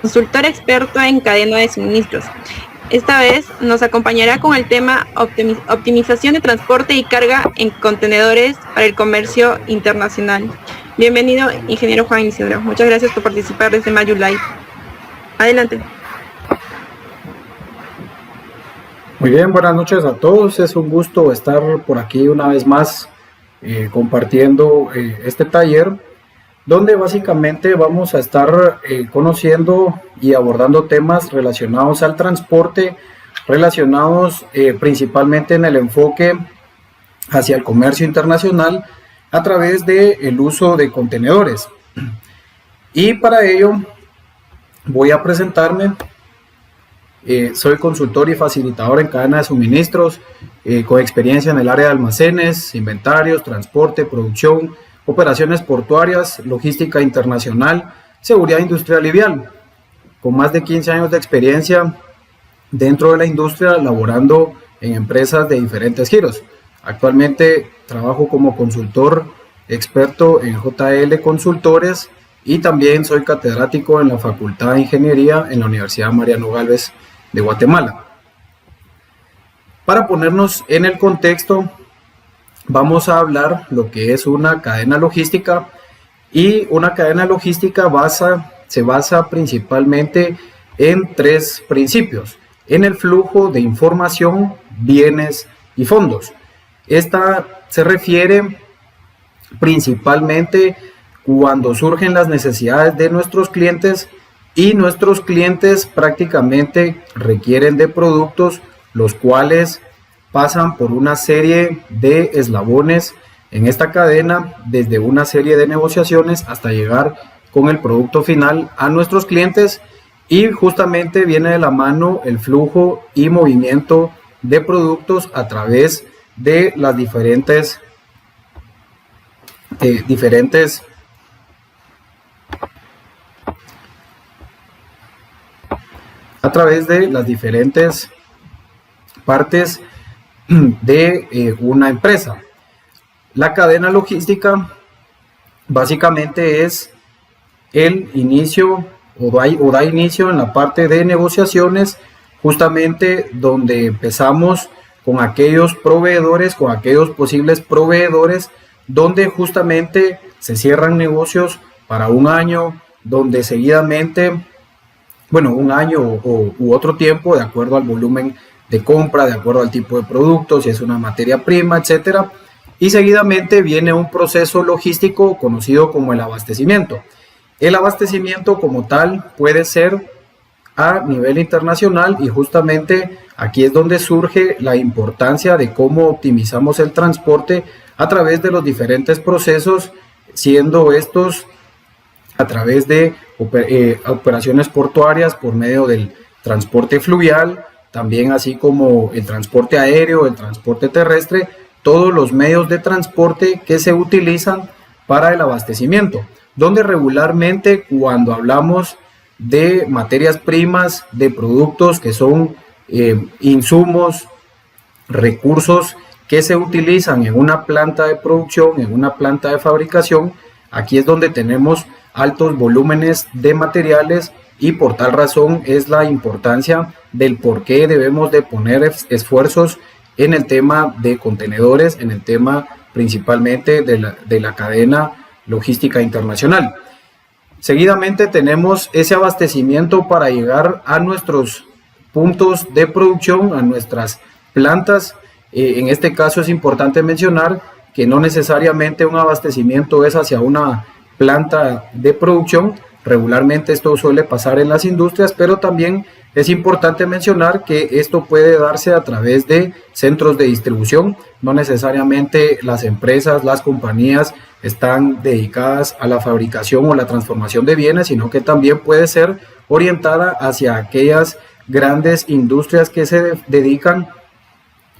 consultor experto en cadena de suministros. Esta vez nos acompañará con el tema optimización de transporte y carga en contenedores para el comercio internacional. Bienvenido, ingeniero Juan Isidro. Muchas gracias por participar desde Mayu Live. Adelante. Muy bien, buenas noches a todos. Es un gusto estar por aquí una vez más compartiendo este taller, donde básicamente vamos a estar conociendo y abordando temas relacionados al transporte, relacionados principalmente en el enfoque hacia el comercio internacional a través del uso de contenedores. Y para ello voy a presentarme. Soy consultor y facilitador en cadena de suministros, con experiencia en el área de almacenes, inventarios, transporte, producción, operaciones portuarias, logística internacional, seguridad industrial y vial, con más de 15 años de experiencia dentro de la industria, laborando en empresas de diferentes giros. Actualmente trabajo como consultor experto en JL Consultores y también soy catedrático en la Facultad de Ingeniería en la Universidad Mariano Gálvez de Guatemala. Para ponernos en el contexto, vamos a hablar lo que es una cadena logística, y una cadena logística se basa principalmente en tres principios: en el flujo de información, bienes y fondos. Esta se refiere principalmente cuando surgen las necesidades de nuestros clientes, y nuestros clientes prácticamente requieren de productos los cuales pasan por una serie de eslabones en esta cadena, desde una serie de negociaciones hasta llegar con el producto final a nuestros clientes, y justamente viene de la mano el flujo y movimiento de productos a través de las diferentes partes de una empresa. La cadena logística básicamente es el inicio o da inicio en la parte de negociaciones, justamente donde empezamos con aquellos proveedores, con aquellos posibles proveedores, donde justamente se cierran negocios para un año, donde seguidamente, un año u otro tiempo, de acuerdo al volumen de compra, de acuerdo al tipo de producto, si es una materia prima, etcétera. Y seguidamente viene un proceso logístico conocido como el abastecimiento. El abastecimiento como tal puede ser a nivel internacional, y justamente aquí es donde surge la importancia de cómo optimizamos el transporte a través de los diferentes procesos, siendo estos a través de operaciones portuarias por medio del transporte fluvial, también así como el transporte aéreo, el transporte terrestre, todos los medios de transporte que se utilizan para el abastecimiento, donde regularmente cuando hablamos de materias primas, de productos que son insumos, recursos que se utilizan en una planta de producción, en una planta de fabricación, aquí es donde tenemos altos volúmenes de materiales, y por tal razón es la importancia del por qué debemos de poner esfuerzos en el tema de contenedores, en el tema principalmente de la cadena logística internacional. Seguidamente tenemos ese abastecimiento para llegar a nuestros puntos de producción, a nuestras plantas. En este caso es importante mencionar que no necesariamente un abastecimiento es hacia una planta de producción. Regularmente esto suele pasar en las industrias, pero también es importante mencionar que esto puede darse a través de centros de distribución. No necesariamente las empresas, las compañías están dedicadas a la fabricación o la transformación de bienes, sino que también puede ser orientada hacia aquellas grandes industrias que se dedican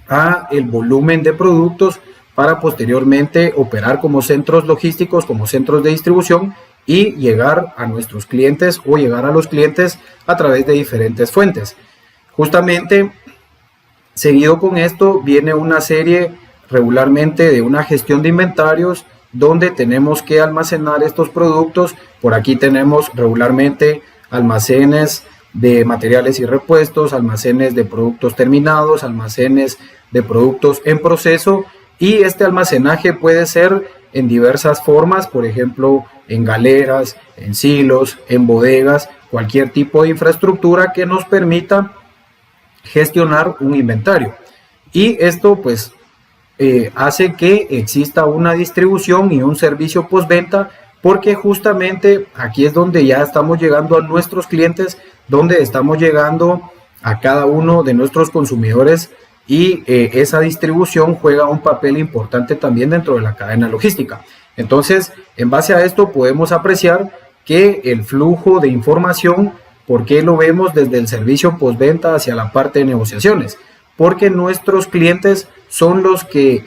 a el volumen de productos para posteriormente operar como centros logísticos, como centros de distribución, y llegar a nuestros clientes o llegar a los clientes a través de diferentes fuentes. Justamente seguido con esto viene una serie regularmente de una gestión de inventarios, donde tenemos que almacenar estos productos. Por aquí tenemos regularmente almacenes de materiales y repuestos, almacenes de productos terminados, almacenes de productos en proceso, y este almacenaje puede ser en diversas formas, por ejemplo, en galeras, en silos, en bodegas, cualquier tipo de infraestructura que nos permita gestionar un inventario. Y esto pues hace que exista una distribución y un servicio postventa, porque justamente aquí es donde ya estamos llegando a nuestros clientes, donde estamos llegando a cada uno de nuestros consumidores, y esa distribución juega un papel importante también dentro de la cadena logística. Entonces, en base a esto podemos apreciar que el flujo de información, ¿por qué lo vemos desde el servicio postventa hacia la parte de negociaciones? Porque nuestros clientes son los que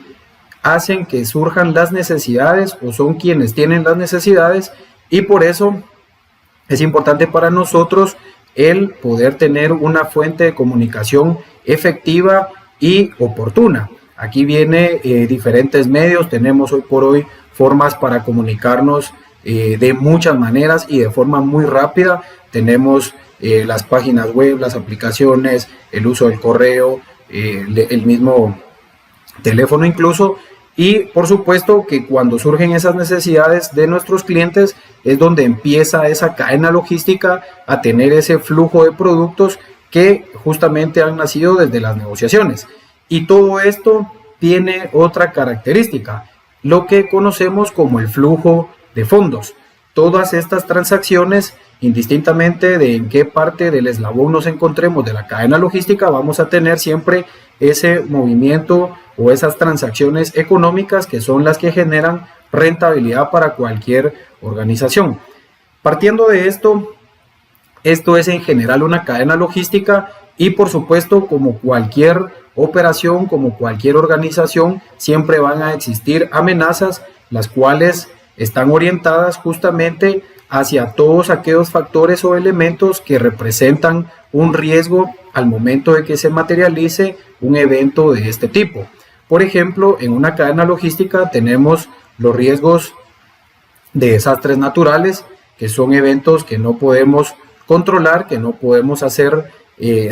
hacen que surjan las necesidades, o son quienes tienen las necesidades, y por eso es importante para nosotros el poder tener una fuente de comunicación efectiva y oportuna. Aquí viene diferentes medios, tenemos hoy por hoy formas para comunicarnos de muchas maneras y de forma muy rápida. Tenemos las páginas web, las aplicaciones, el uso del correo, el mismo teléfono incluso, y por supuesto que cuando surgen esas necesidades de nuestros clientes es donde empieza esa cadena logística a tener ese flujo de productos que justamente han nacido desde las negociaciones. Y todo esto tiene otra característica, lo que conocemos como el flujo de fondos. Todas estas transacciones, indistintamente de en qué parte del eslabón nos encontremos de la cadena logística, vamos a tener siempre ese movimiento o esas transacciones económicas que son las que generan rentabilidad para cualquier organización. Partiendo de esto es en general una cadena logística, y por supuesto, como cualquier operación, como cualquier organización, siempre van a existir amenazas, las cuales están orientadas justamente hacia todos aquellos factores o elementos que representan un riesgo al momento de que se materialice un evento de este tipo. Por ejemplo, en una cadena logística tenemos los riesgos de desastres naturales, que son eventos que no podemos controlar, que no podemos hacer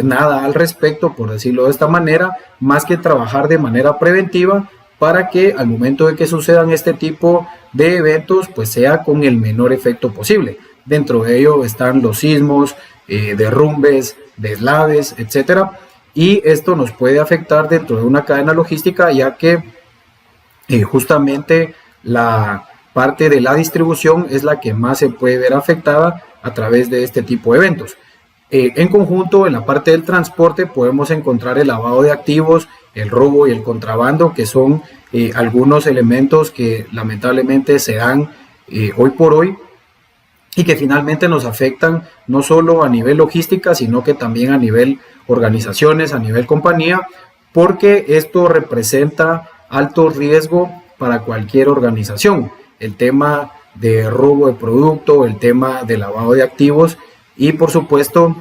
nada al respecto, por decirlo de esta manera, más que trabajar de manera preventiva para que al momento de que sucedan este tipo de eventos pues sea con el menor efecto posible. Dentro de ello están los sismos, derrumbes, deslaves, etcétera, y esto nos puede afectar dentro de una cadena logística, ya que justamente la parte de la distribución es la que más se puede ver afectada a través de este tipo de eventos. En conjunto, en la parte del transporte podemos encontrar el lavado de activos, el robo y el contrabando, que son algunos elementos que lamentablemente se dan hoy por hoy y que finalmente nos afectan no solo a nivel logística, sino que también a nivel organizaciones, a nivel compañía, porque esto representa alto riesgo para cualquier organización. El tema de robo de producto, el tema de lavado de activos, y por supuesto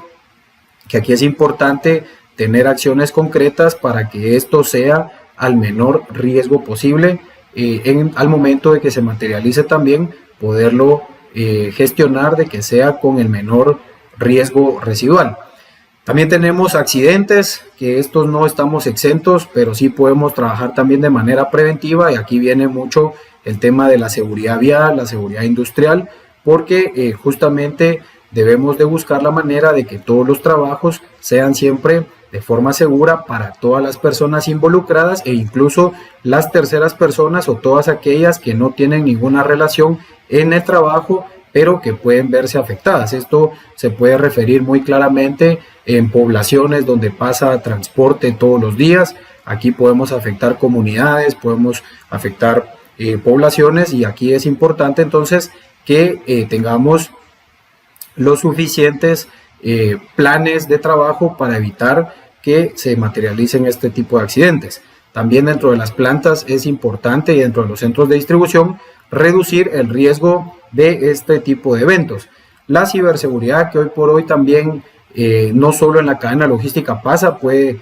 que aquí es importante tener acciones concretas para que esto sea al menor riesgo posible, al momento de que se materialice también poderlo gestionar de que sea con el menor riesgo residual. También tenemos accidentes, que estos no estamos exentos, pero sí podemos trabajar también de manera preventiva, y aquí viene mucho el tema de la seguridad vial, la seguridad industrial, porque justamente debemos de buscar la manera de que todos los trabajos sean siempre de forma segura para todas las personas involucradas, e incluso las terceras personas o todas aquellas que no tienen ninguna relación en el trabajo, pero que pueden verse afectadas. Esto se puede referir muy claramente en poblaciones donde pasa transporte todos los días. Aquí podemos afectar comunidades, podemos afectar poblaciones, y aquí es importante entonces que tengamos los suficientes planes de trabajo para evitar que se materialicen este tipo de accidentes. También dentro de las plantas es importante, y dentro de los centros de distribución, reducir el riesgo de este tipo de eventos. La ciberseguridad, que hoy por hoy también no solo en la cadena logística pasa, puede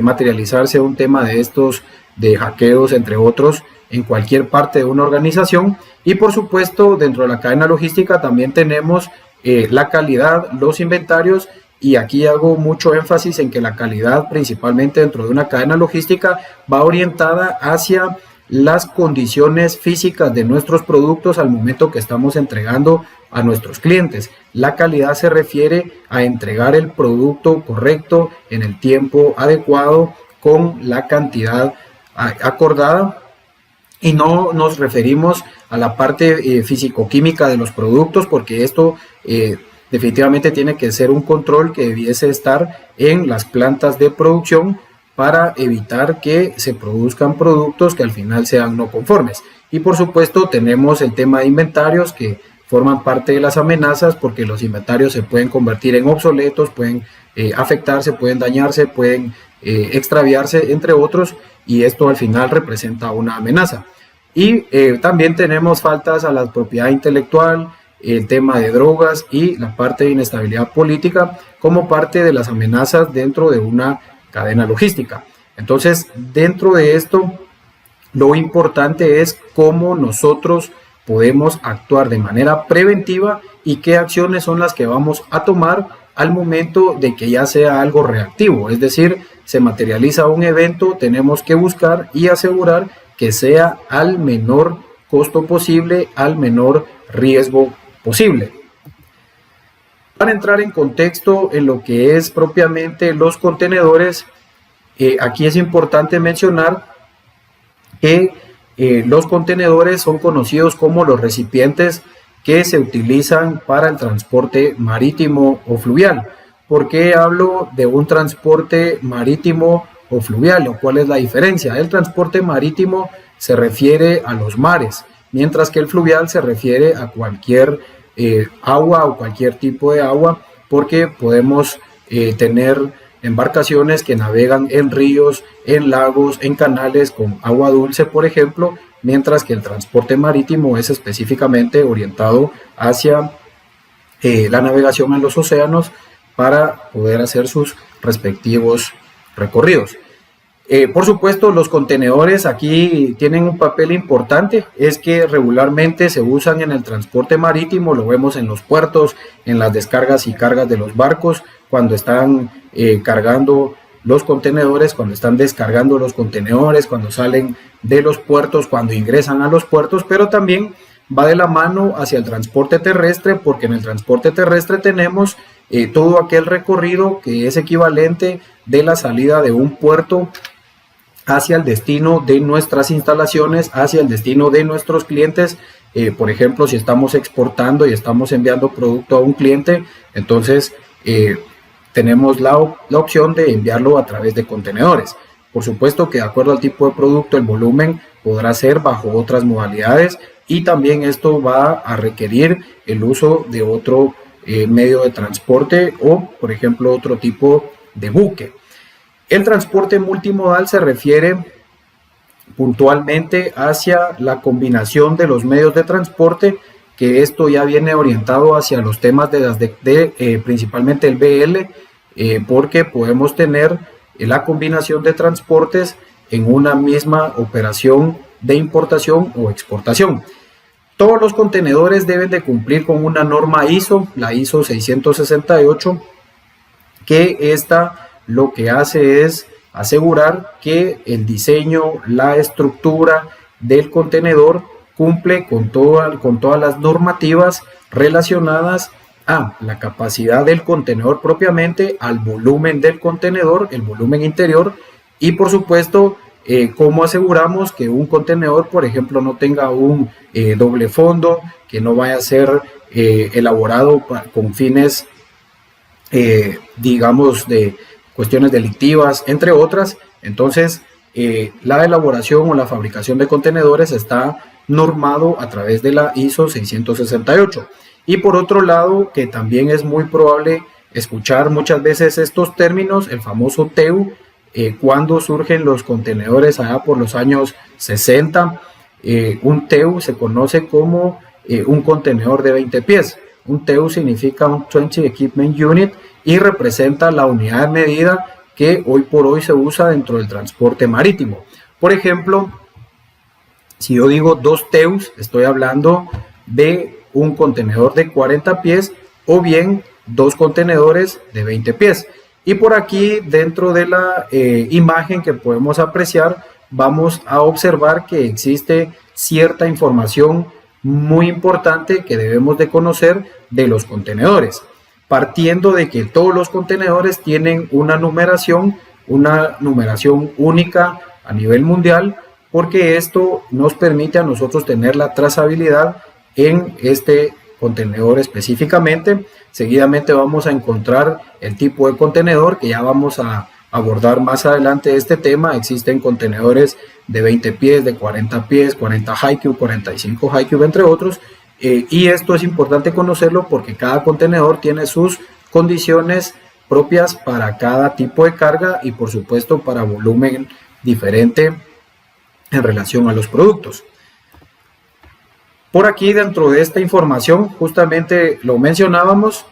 materializarse un tema de estos, de hackeos entre otros, en cualquier parte de una organización. Y por supuesto dentro de la cadena logística también tenemos la calidad, los inventarios, y aquí hago mucho énfasis en que la calidad, principalmente dentro de una cadena logística, va orientada hacia las condiciones físicas de nuestros productos al momento que estamos entregando a nuestros clientes. La calidad se refiere a entregar el producto correcto en el tiempo adecuado con la cantidad acordada, y no nos referimos a la parte físico-química de los productos, porque esto definitivamente tiene que ser un control que debiese estar en las plantas de producción para evitar que se produzcan productos que al final sean no conformes. Y por supuesto tenemos el tema de inventarios, que forman parte de las amenazas, porque los inventarios se pueden convertir en obsoletos, pueden afectarse, pueden dañarse, pueden extraviarse, entre otros, y esto al final representa una amenaza. Y también tenemos faltas a la propiedad intelectual, el tema de drogas y la parte de inestabilidad política como parte de las amenazas dentro de una cadena logística. Entonces, dentro de esto, lo importante es cómo nosotros podemos actuar de manera preventiva y qué acciones son las que vamos a tomar al momento de que ya sea algo reactivo, es decir, se materializa un evento, tenemos que buscar y asegurar que sea al menor costo posible, al menor riesgo posible. Para entrar en contexto en lo que es propiamente los contenedores, aquí es importante mencionar que los contenedores son conocidos como los recipientes que se utilizan para el transporte marítimo o fluvial. ¿Por qué hablo de un transporte marítimo o fluvial? ¿O cuál es la diferencia? El transporte marítimo se refiere a los mares, mientras que el fluvial se refiere a cualquier agua o cualquier tipo de agua, porque podemos tener embarcaciones que navegan en ríos, en lagos, en canales con agua dulce, por ejemplo, mientras que el transporte marítimo es específicamente orientado hacia la navegación en los océanos para poder hacer sus respectivos recorridos. Por supuesto, los contenedores aquí tienen un papel importante, es que regularmente se usan en el transporte marítimo, lo vemos en los puertos, en las descargas y cargas de los barcos, cuando están cargando los contenedores, cuando están descargando los contenedores, cuando salen de los puertos, cuando ingresan a los puertos, pero también va de la mano hacia el transporte terrestre, porque en el transporte terrestre tenemos todo aquel recorrido que es equivalente de la salida de un puerto hacia el destino de nuestras instalaciones, hacia el destino de nuestros clientes. Por ejemplo, si estamos exportando y estamos enviando producto a un cliente, entonces tenemos la opción de enviarlo a través de contenedores. Por supuesto que de acuerdo al tipo de producto, el volumen podrá ser bajo otras modalidades, y también esto va a requerir el uso de otro medio de transporte o, por ejemplo, otro tipo de buque. El transporte multimodal se refiere puntualmente hacia la combinación de los medios de transporte, que esto ya viene orientado hacia los temas principalmente el BL, porque podemos tener la combinación de transportes en una misma operación de importación o exportación. Todos los contenedores deben de cumplir con una norma ISO, la ISO 668, que esta lo que hace es asegurar que el diseño, la estructura del contenedor cumple con todas las normativas relacionadas a la capacidad del contenedor propiamente, al volumen del contenedor, el volumen interior, y por supuesto cómo aseguramos que un contenedor, por ejemplo, no tenga un doble fondo, que no vaya a ser elaborado con fines digamos de cuestiones delictivas, entre otras. Entonces la elaboración o la fabricación de contenedores está normado a través de la ISO 668. Y por otro lado, que también es muy probable escuchar muchas veces estos términos, el famoso TEU, cuando surgen los contenedores allá por los años 60, un TEU se conoce como un contenedor de 20 pies. Un TEU significa un 20 Equipment Unit y representa la unidad de medida que hoy por hoy se usa dentro del transporte marítimo. Por ejemplo, si yo digo 2 TEUs, estoy hablando de un contenedor de 40 pies o bien 2 contenedores de 20 pies. Y por aquí, dentro de la imagen que podemos apreciar, vamos a observar que existe cierta información muy importante que debemos de conocer de los contenedores, partiendo de que todos los contenedores tienen una numeración única a nivel mundial, porque esto nos permite a nosotros tener la trazabilidad en este contenedor específicamente. Seguidamente vamos a encontrar el tipo de contenedor, que ya vamos a abordar más adelante este tema. Existen contenedores de 20 pies, de 40 pies, 40 high cube, 45 high cube, entre otros. Y esto es importante conocerlo porque cada contenedor tiene sus condiciones propias para cada tipo de carga y por supuesto para volumen diferente en relación a los productos. Por aquí, dentro de esta información, justamente lo mencionábamos,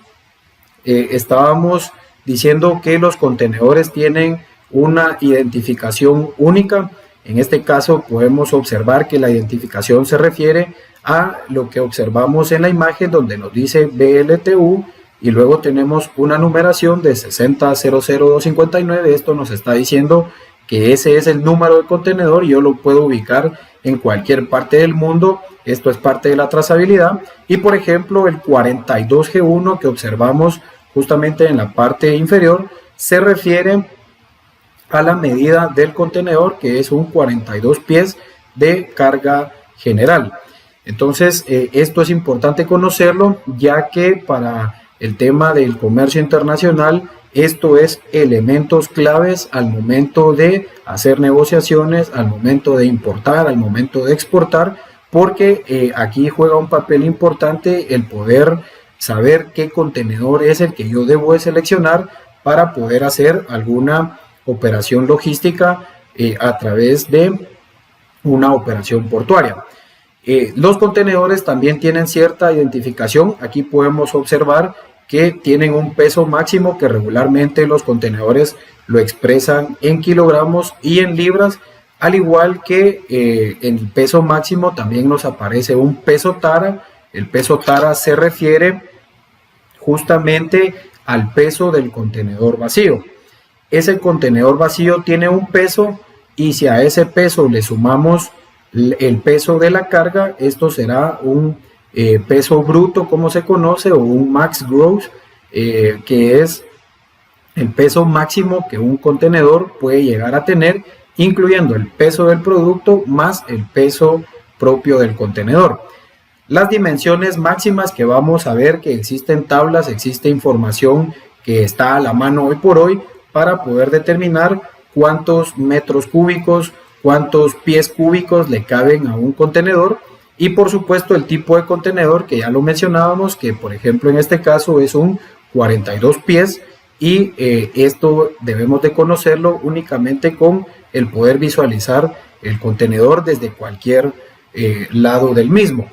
estábamos diciendo que los contenedores tienen una identificación única. En este caso podemos observar que la identificación se refiere a lo que observamos en la imagen, donde nos dice BLTU y luego tenemos una numeración de 6000259. Esto nos está diciendo que ese es el número de contenedor y yo lo puedo ubicar en cualquier parte del mundo. Esto es parte de la trazabilidad. Y por ejemplo, el 42G1 que observamos justamente en la parte inferior se refiere a la medida del contenedor, que es un 42 pies de carga general. Entonces, esto es importante conocerlo, ya que para el tema del comercio internacional, esto es elementos claves al momento de hacer negociaciones, al momento de importar, al momento de exportar, porque aquí juega un papel importante el poder saber qué contenedor es el que yo debo de seleccionar para poder hacer alguna operación logística a través de una operación portuaria. Los contenedores también tienen cierta identificación. Aquí podemos observar que tienen un peso máximo, que regularmente los contenedores lo expresan en kilogramos y en libras, al igual que en el peso máximo también nos aparece un peso tara. El peso tara se refiere justamente al peso del contenedor vacío. Ese contenedor vacío tiene un peso y si a ese peso le sumamos el peso de la carga, esto será un peso bruto, como se conoce, o un max gross, que es el peso máximo que un contenedor puede llegar a tener, incluyendo el peso del producto más el peso propio del contenedor. Las dimensiones máximas que vamos a ver, que existen tablas, existe información que está a la mano hoy por hoy para poder determinar cuántos metros cúbicos, cuántos pies cúbicos le caben a un contenedor, y por supuesto el tipo de contenedor, que ya lo mencionábamos, que por ejemplo en este caso es un 42 pies, y esto debemos de conocerlo únicamente con el poder visualizar el contenedor desde cualquier lado del mismo.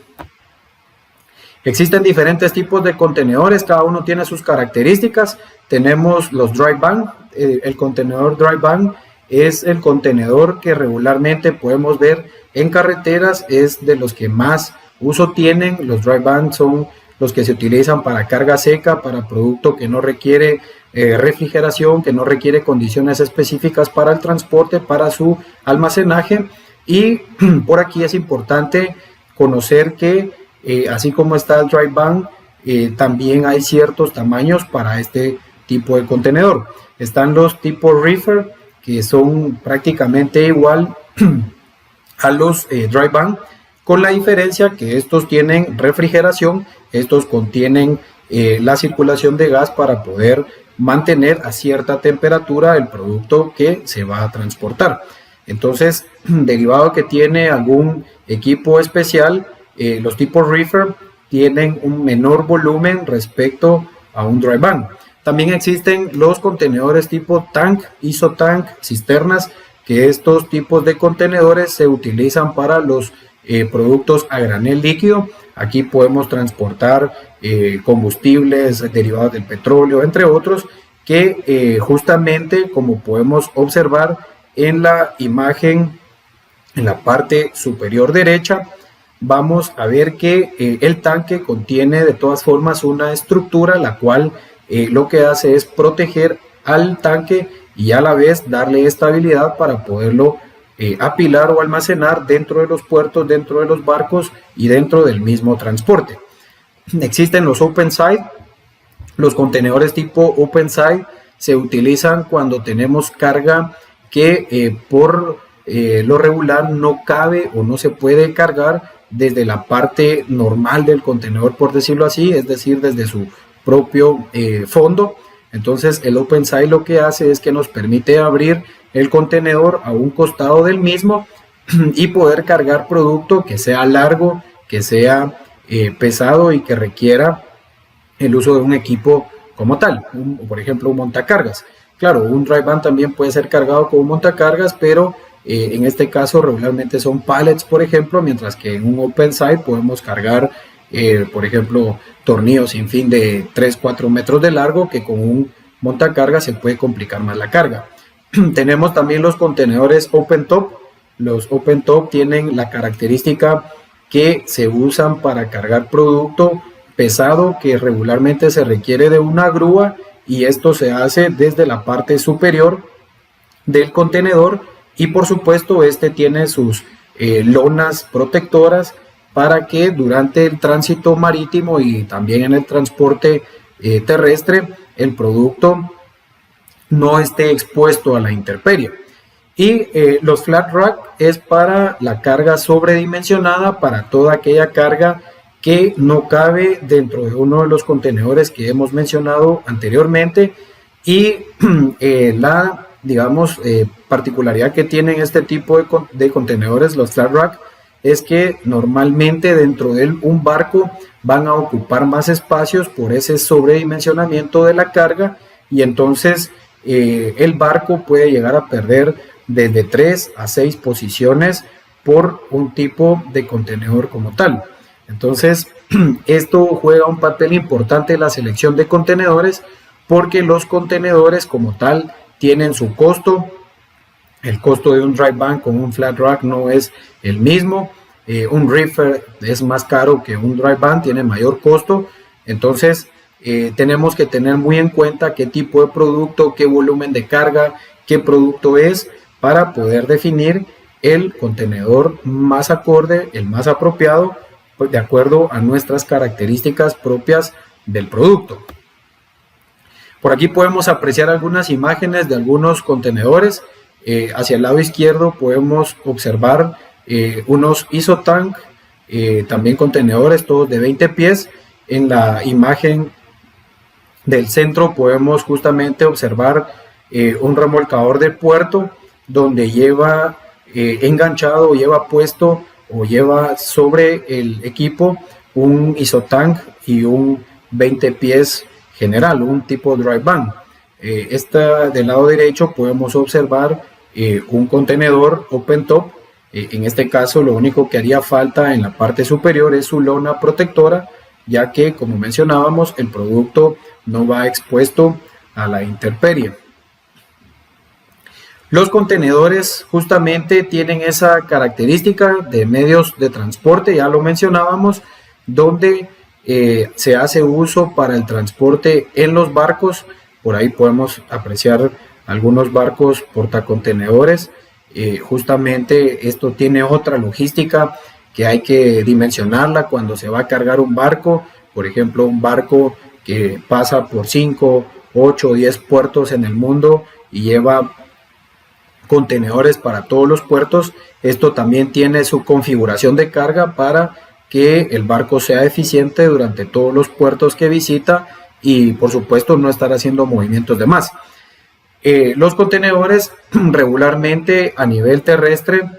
Existen diferentes tipos de contenedores, cada uno tiene sus características. Tenemos los dry van. El contenedor dry van es el contenedor que regularmente podemos ver en carreteras, es de los que más uso tienen. Los dry van son los que se utilizan para carga seca, para producto que no requiere refrigeración, que no requiere condiciones específicas para el transporte, para su almacenaje. Y por aquí es importante conocer que así como está el dry van, también hay ciertos tamaños para este tipo de contenedor. Están los tipo reefer, que son prácticamente igual a los dry van, con la diferencia que estos tienen refrigeración. Estos contienen la circulación de gas para poder mantener a cierta temperatura el producto que se va a transportar. Entonces, derivado que tiene algún equipo especial, los tipos reefer tienen un menor volumen respecto a un dry van. También existen los contenedores tipo tank, isotank, cisternas, que estos tipos de contenedores se utilizan para los productos a granel líquido. Aquí podemos transportar combustibles derivados del petróleo, entre otros, que justamente, como podemos observar en la imagen en la parte superior derecha, vamos a ver que el tanque contiene de todas formas una estructura la cual lo que hace es proteger al tanque y a la vez darle estabilidad para poderlo apilar o almacenar dentro de los puertos, dentro de los barcos y dentro del mismo transporte. Existen los open side. Los contenedores tipo open side se utilizan cuando tenemos carga que por lo regular no cabe o no se puede cargar desde la parte normal del contenedor, por decirlo así, es decir, desde su propio fondo. Entonces el open side lo que hace es que nos permite abrir el contenedor a un costado del mismo y poder cargar producto que sea largo, que sea pesado y que requiera el uso de un equipo como tal, por ejemplo un montacargas. Claro, un dry van también puede ser cargado con un montacargas, pero en este caso regularmente son pallets, por ejemplo, mientras que en un open side podemos cargar, por ejemplo, tornillos sin fin de 3-4 metros de largo, que con un montacargas se puede complicar más la carga. Tenemos también los contenedores open top. Los open top tienen la característica que se usan para cargar producto pesado que regularmente se requiere de una grúa, y esto se hace desde la parte superior del contenedor, y por supuesto este tiene sus lonas protectoras para que durante el tránsito marítimo y también en el transporte terrestre el producto no esté expuesto a la intemperie. Y los flat rack es para la carga sobredimensionada, para toda aquella carga que no cabe dentro de uno de los contenedores que hemos mencionado anteriormente. Y la, digamos, particularidad que tienen este tipo de contenedores, los flat rack, es que normalmente dentro de un barco van a ocupar más espacios por ese sobredimensionamiento de la carga, y entonces el barco puede llegar a perder desde 3 a 6 posiciones por un tipo de contenedor como tal. Entonces esto juega un papel importante en la selección de contenedores, porque los contenedores como tal tienen su costo. El costo de un dry van con un flat rack no es el mismo. Un reefer es más caro que un dry van, tiene mayor costo. Entonces tenemos que tener muy en cuenta qué tipo de producto, qué volumen de carga, qué producto es, para poder definir el contenedor más acorde, el más apropiado, pues de acuerdo a nuestras características propias del producto. Por aquí podemos apreciar algunas imágenes de algunos contenedores. Hacia el lado izquierdo podemos observar unos isotank, también contenedores todos de 20 pies. En la imagen del centro podemos justamente observar un remolcador de puerto, donde lleva enganchado, lleva puesto o lleva sobre el equipo un isotank y un 20 pies general, un tipo dry van. Del lado derecho podemos observar un contenedor open top. En este caso lo único que haría falta en la parte superior es su lona protectora, ya que, como mencionábamos, el producto no va expuesto a la intemperie. Los contenedores justamente tienen esa característica de medios de transporte, ya lo mencionábamos, donde se hace uso para el transporte en los barcos. Por ahí podemos apreciar algunos barcos portacontenedores. Justamente esto tiene otra logística que hay que dimensionarla cuando se va a cargar un barco. Por ejemplo, un barco que pasa por 5, 8 o 10 puertos en el mundo y lleva contenedores para todos los puertos. Esto también tiene su configuración de carga para que el barco sea eficiente durante todos los puertos que visita y, por supuesto, no estar haciendo movimientos de más. Los contenedores regularmente a nivel terrestre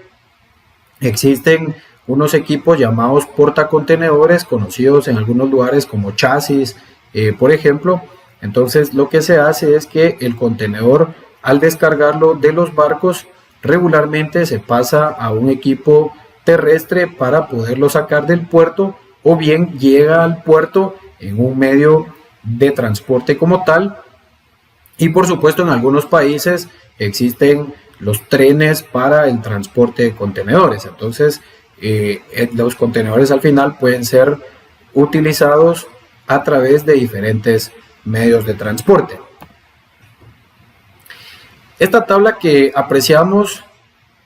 existen unos equipos llamados portacontenedores, conocidos en algunos lugares como chasis, por ejemplo. Entonces lo que se hace es que el contenedor, al descargarlo de los barcos, regularmente se pasa a un equipo terrestre para poderlo sacar del puerto, o bien llega al puerto en un medio de transporte como tal. Y por supuesto en algunos países existen los trenes para el transporte de contenedores. Entonces los contenedores al final pueden ser utilizados a través de diferentes medios de transporte. Esta tabla que apreciamos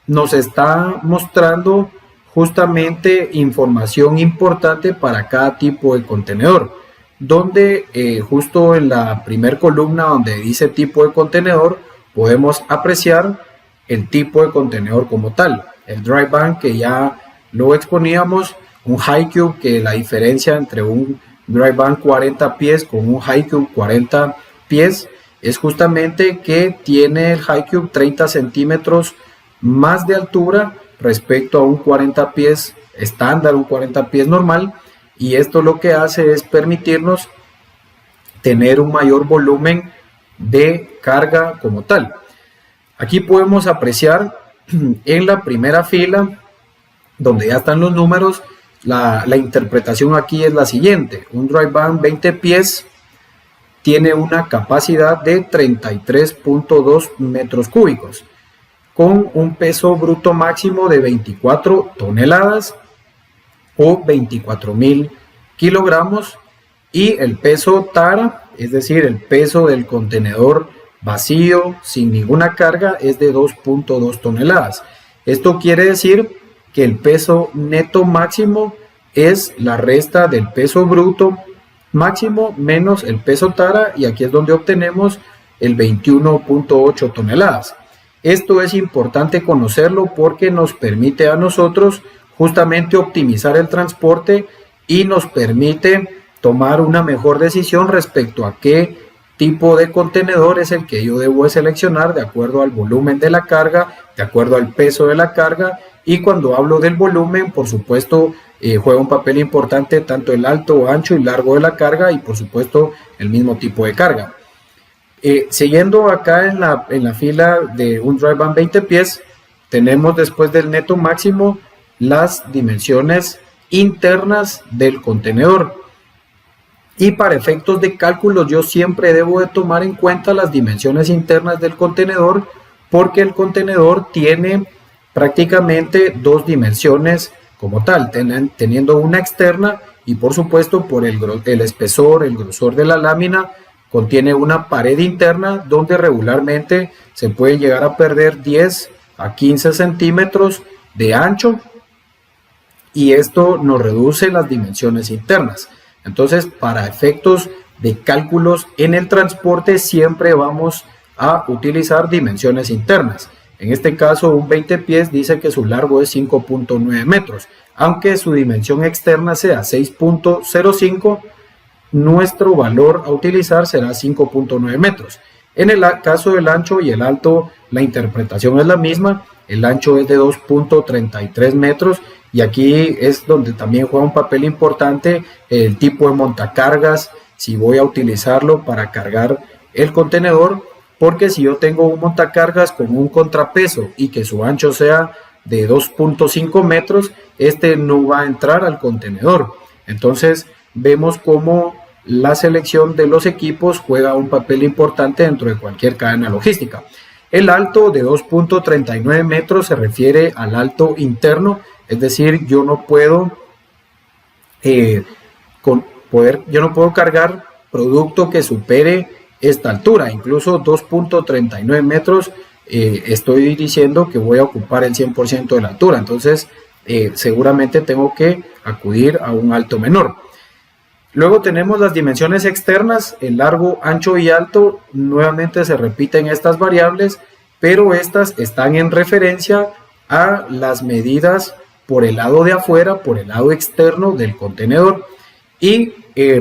nos está mostrando justamente información importante para cada tipo de contenedor, donde justo en la primera columna donde dice tipo de contenedor podemos apreciar el tipo de contenedor como tal, el dry van que ya lo exponíamos, un high cube que la diferencia entre un dry van 40 pies con un high cube 40 pies es justamente que tiene el high cube 30 centímetros más de altura respecto a un 40 pies estándar, un 40 pies normal, y esto lo que hace es permitirnos tener un mayor volumen de carga como tal. Aquí podemos apreciar en la primera fila, donde ya están los números, la interpretación aquí es la siguiente: un dry van 20 pies tiene una capacidad de 33.2 metros cúbicos, con un peso bruto máximo de 24 toneladas o 24.000 kilogramos, y el peso tara, es decir, el peso del contenedor vacío sin ninguna carga, es de 2.2 toneladas. Esto quiere decir que el peso neto máximo es la resta del peso bruto máximo menos el peso tara, y aquí es donde obtenemos el 21.8 toneladas. Esto es importante conocerlo porque nos permite a nosotros justamente optimizar el transporte y nos permite tomar una mejor decisión respecto a qué tipo de contenedor es el que yo debo seleccionar de acuerdo al volumen de la carga, de acuerdo al peso de la carga. Y cuando hablo del volumen, por supuesto, juega un papel importante tanto el alto, ancho y largo de la carga, y por supuesto el mismo tipo de carga. Siguiendo acá en la fila de un dry van 20 pies, tenemos después del neto máximo las dimensiones internas del contenedor. Y para efectos de cálculo yo siempre debo de tomar en cuenta las dimensiones internas del contenedor, porque el contenedor tiene prácticamente dos dimensiones como tal, teniendo una externa y por supuesto por el espesor, el grosor de la lámina, contiene una pared interna donde regularmente se puede llegar a perder 10 a 15 centímetros de ancho, y esto nos reduce las dimensiones internas. Entonces, para efectos de cálculos en el transporte siempre vamos a utilizar dimensiones internas. En este caso, un 20 pies dice que su largo es 5.9 metros, aunque su dimensión externa sea 6.05, nuestro valor a utilizar será 5.9 metros. En el caso del ancho y el alto, la interpretación es la misma. El ancho es de 2.33 metros, y aquí es donde también juega un papel importante el tipo de montacargas, si voy a utilizarlo para cargar el contenedor, porque si yo tengo un montacargas con un contrapeso y que su ancho sea de 2.5 metros, este no va a entrar al contenedor. Entonces vemos cómo la selección de los equipos juega un papel importante dentro de cualquier cadena logística. El alto de 2.39 metros se refiere al alto interno, es decir, yo no puedo cargar producto que supere esta altura. Incluso 2.39 metros estoy diciendo que voy a ocupar el 100% de la altura, entonces seguramente tengo que acudir a un alto menor. Luego tenemos las dimensiones externas, el largo, ancho y alto. Nuevamente se repiten estas variables, pero estas están en referencia a las medidas por el lado de afuera, por el lado externo del contenedor. Y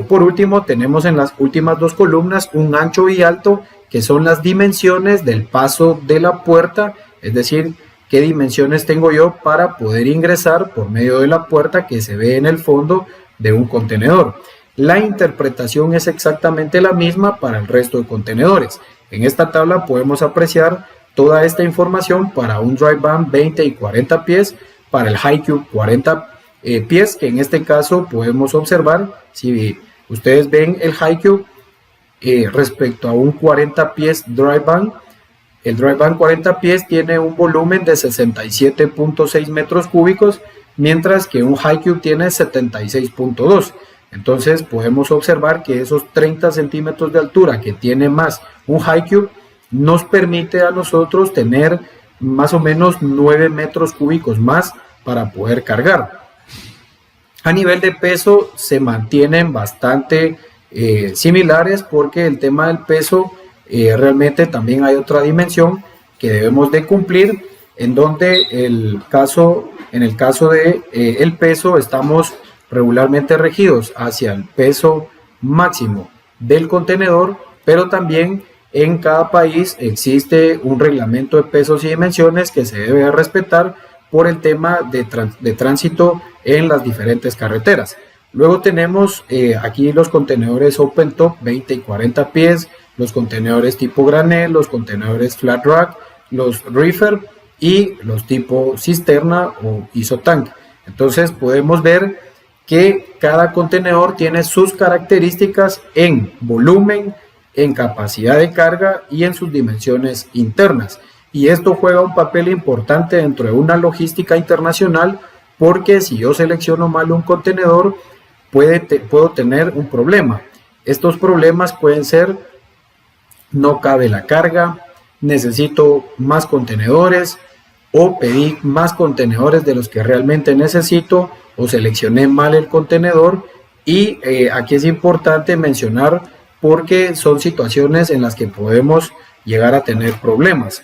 por último tenemos en las últimas dos columnas un ancho y alto, que son las dimensiones del paso de la puerta, es decir, qué dimensiones tengo yo para poder ingresar por medio de la puerta que se ve en el fondo de un contenedor. La interpretación es exactamente la misma para el resto de contenedores. En esta tabla podemos apreciar toda esta información para un dry van 20 y 40 pies, para el high cube 40 pies, que en este caso podemos observar, si ustedes ven el high cube respecto a un 40 pies dry van, el dry van 40 pies tiene un volumen de 67.6 metros cúbicos, mientras que un HiCube tiene 76.2. Entonces podemos observar que esos 30 centímetros de altura que tiene más un HiCube nos permite a nosotros tener más o menos 9 metros cúbicos más para poder cargar. A nivel de peso se mantienen bastante similares, porque el tema del peso realmente también hay otra dimensión que debemos de cumplir, en donde en el caso de el peso estamos regularmente regidos hacia el peso máximo del contenedor, pero también en cada país existe un reglamento de pesos y dimensiones que se debe respetar por el tema de tránsito en las diferentes carreteras. Luego tenemos aquí los contenedores open top 20 y 40 pies, los contenedores tipo granel, los contenedores flat rack, los reefer y los tipo cisterna o isotank. Entonces podemos ver que cada contenedor tiene sus características en volumen, en capacidad de carga y en sus dimensiones internas. Y esto juega un papel importante dentro de una logística internacional, porque si yo selecciono mal un contenedor, puedo tener un problema. Estos problemas pueden ser: no cabe la carga, necesito más contenedores, o pedí más contenedores de los que realmente necesito, o seleccioné mal el contenedor. Y aquí es importante mencionar, porque son situaciones en las que podemos llegar a tener problemas.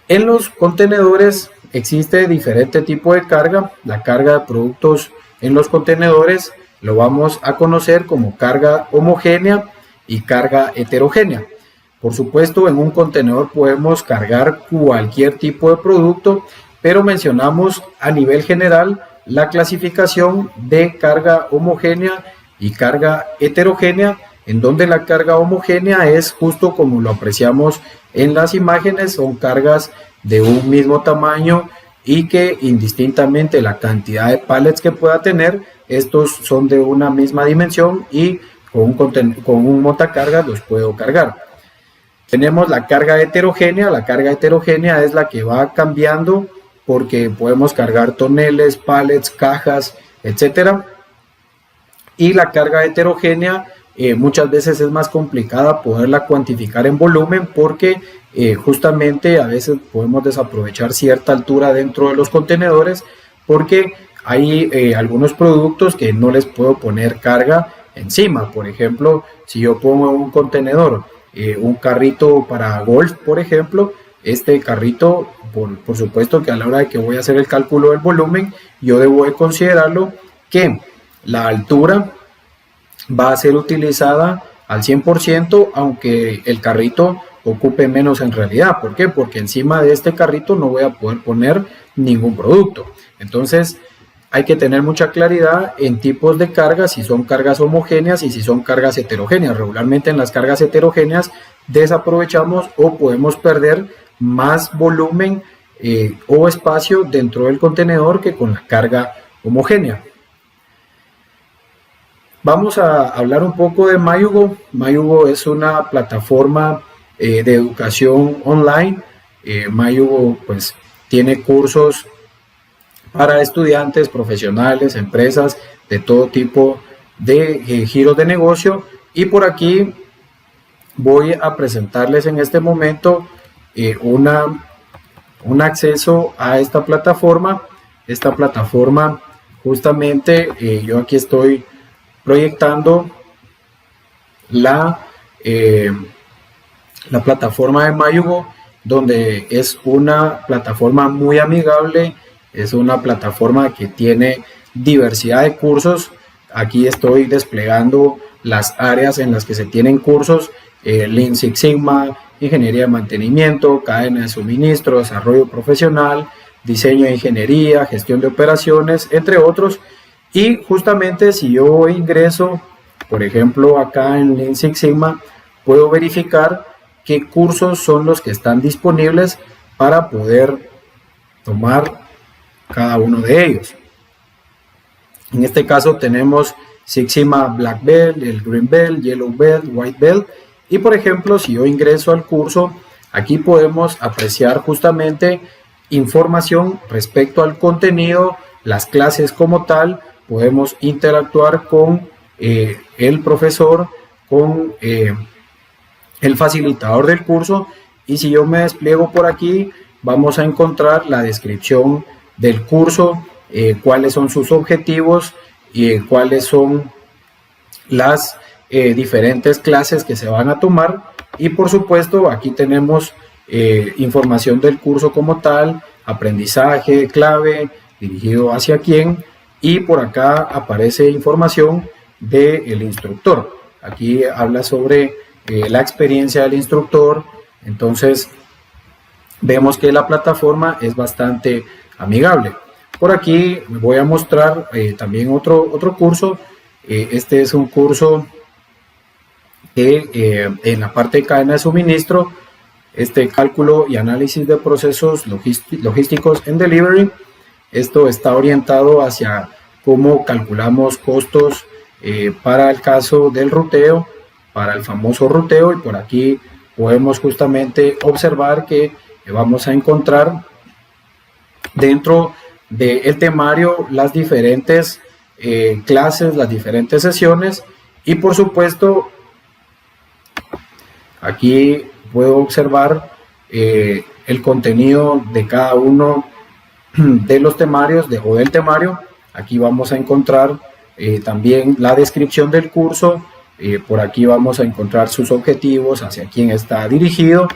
En los contenedores existe diferente tipo de carga. La carga de productos en los contenedores lo vamos a conocer como carga homogénea y carga heterogénea. Por supuesto, en un contenedor podemos cargar cualquier tipo de producto, pero mencionamos a nivel general la clasificación de carga homogénea y carga heterogénea, en donde la carga homogénea es justo como lo apreciamos en las imágenes. Son cargas de un mismo tamaño y que indistintamente la cantidad de pallets que pueda tener, estos son de una misma dimensión y con un montacargas los puedo cargar. Tenemos la carga heterogénea. La carga heterogénea es la que va cambiando, porque podemos cargar toneles, pallets, cajas, etcétera. Y la carga heterogénea muchas veces es más complicada poderla cuantificar en volumen, porque justamente a veces podemos desaprovechar cierta altura dentro de los contenedores, porque hay algunos productos que no les puedo poner carga encima. Por ejemplo, si yo pongo en un contenedor un carrito para golf, por ejemplo, este carrito, por supuesto que a la hora de que voy a hacer el cálculo del volumen, yo debo de considerarlo que la altura va a ser utilizada al 100%, aunque el carrito ocupe menos en realidad. ¿Por qué? Porque encima de este carrito no voy a poder poner ningún producto. Entonces hay que tener mucha claridad en tipos de cargas, si son cargas homogéneas y si son cargas heterogéneas. Regularmente en las cargas heterogéneas desaprovechamos o podemos perder más volumen o espacio dentro del contenedor que con la carga homogénea. Vamos a hablar un poco de Mayugo. Mayugo es una plataforma de educación online. Mayugo pues tiene cursos para estudiantes, profesionales, empresas de todo tipo de giros de negocio. Y por aquí voy a presentarles en este momento un acceso a esta plataforma. Esta plataforma justamente yo aquí estoy proyectando la plataforma de Mayugo, donde es una plataforma muy amigable. Es una plataforma que tiene diversidad de cursos. Aquí estoy desplegando las áreas en las que se tienen cursos: Lean Six Sigma, ingeniería de mantenimiento, cadena de suministro, desarrollo profesional, diseño de ingeniería, gestión de operaciones, entre otros. Y justamente si yo ingreso, por ejemplo, acá en Lean Six Sigma, puedo verificar qué cursos son los que están disponibles para poder tomar cada uno de ellos. En este caso tenemos Six Sigma Black Belt, el Green Belt, Yellow Belt, White Belt. Y por ejemplo, si yo ingreso al curso, aquí podemos apreciar justamente información respecto al contenido, las clases como tal, podemos interactuar con el profesor, con el facilitador del curso, y si yo me despliego por aquí, vamos a encontrar la descripción del curso, cuáles son sus objetivos y cuáles son las diferentes clases que se van a tomar, y por supuesto aquí tenemos información del curso como tal, aprendizaje clave, dirigido hacia quién, y por acá aparece información del instructor. Aquí habla sobre la experiencia del instructor. Entonces vemos que la plataforma es bastante amigable. Por aquí voy a mostrar también otro curso. Este es un curso que en la parte de cadena de suministro, cálculo y análisis de procesos logísticos en delivery. Esto está orientado hacia cómo calculamos costos para el caso del ruteo, para el famoso ruteo, y por aquí podemos justamente observar que vamos a encontrar dentro del temario las diferentes clases, las diferentes sesiones, y por supuesto aquí puedo observar el contenido de cada uno de los temarios o del temario. Aquí vamos a encontrar también la descripción del curso. Por aquí vamos a encontrar sus objetivos, hacia quién está dirigido,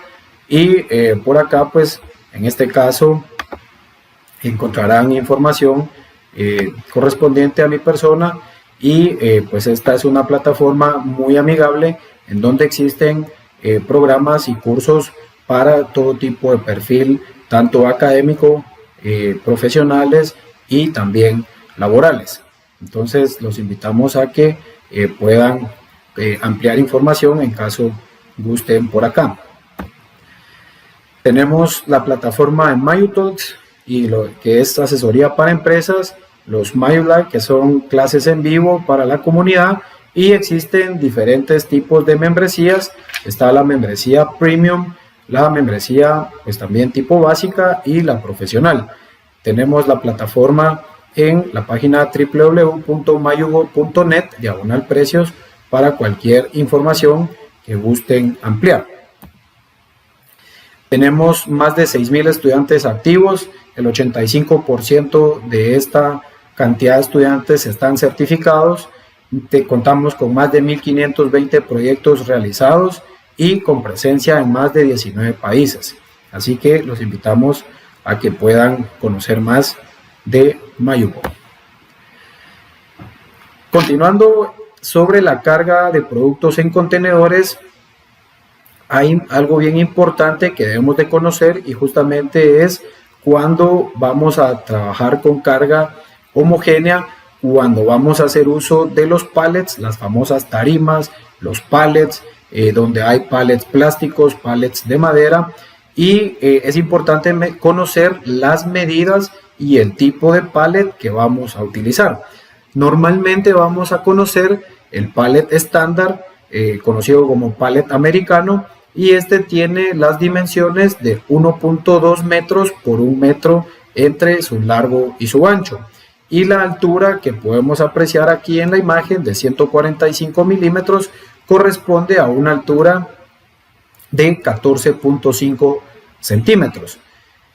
y por acá pues en este caso encontrarán información correspondiente a mi persona, y pues esta es una plataforma muy amigable en donde existen programas y cursos para todo tipo de perfil, tanto académico, profesionales y también laborales. Entonces los invitamos a que puedan ampliar información en caso gusten por acá. Tenemos la plataforma en MayuTalks, y lo que es asesoría para empresas, los MayuLive, que son clases en vivo para la comunidad, y existen diferentes tipos de membresías. Está la membresía premium, la membresía pues también tipo básica, y la profesional. Tenemos la plataforma en la página www.mayugo.net/precios para cualquier información que gusten ampliar. Tenemos más de 6,000 estudiantes activos. El 85% de esta cantidad de estudiantes están certificados. Contamos con más de 1,520 proyectos realizados y con presencia en más de 19 países. Así que los invitamos a que puedan conocer más de Mayugo. Continuando sobre la carga de productos en contenedores, hay algo bien importante que debemos de conocer, y justamente es cuando vamos a trabajar con carga homogénea, cuando vamos a hacer uso de los pallets, las famosas tarimas, los pallets, donde hay pallets plásticos, pallets de madera, y es importante conocer las medidas y el tipo de pallet que vamos a utilizar. Normalmente vamos a conocer el pallet estándar, conocido como pallet americano, y este tiene las dimensiones de 1.2 metros por 1 metro entre su largo y su ancho, y la altura que podemos apreciar aquí en la imagen de 145 milímetros corresponde a una altura de 14.5 centímetros.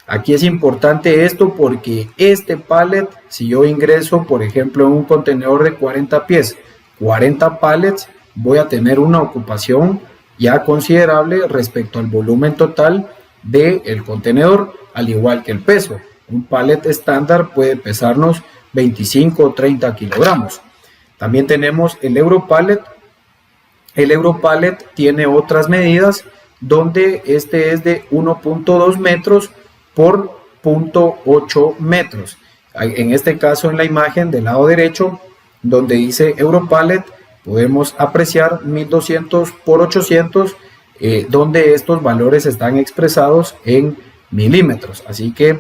Aquí es importante esto porque este pallet, si yo ingreso por ejemplo en un contenedor de 40 pies, 40 pallets, voy a tener una ocupación ya considerable respecto al volumen total del contenedor, al igual que el peso. Un pallet estándar puede pesarnos 25 o 30 kilogramos. También tenemos el Europallet. El Europallet tiene otras medidas, donde este es de 1.2 metros por 0.8 metros. En este caso, en la imagen del lado derecho, donde dice Europallet, podemos apreciar 1200 por 800, donde estos valores están expresados en milímetros. Así que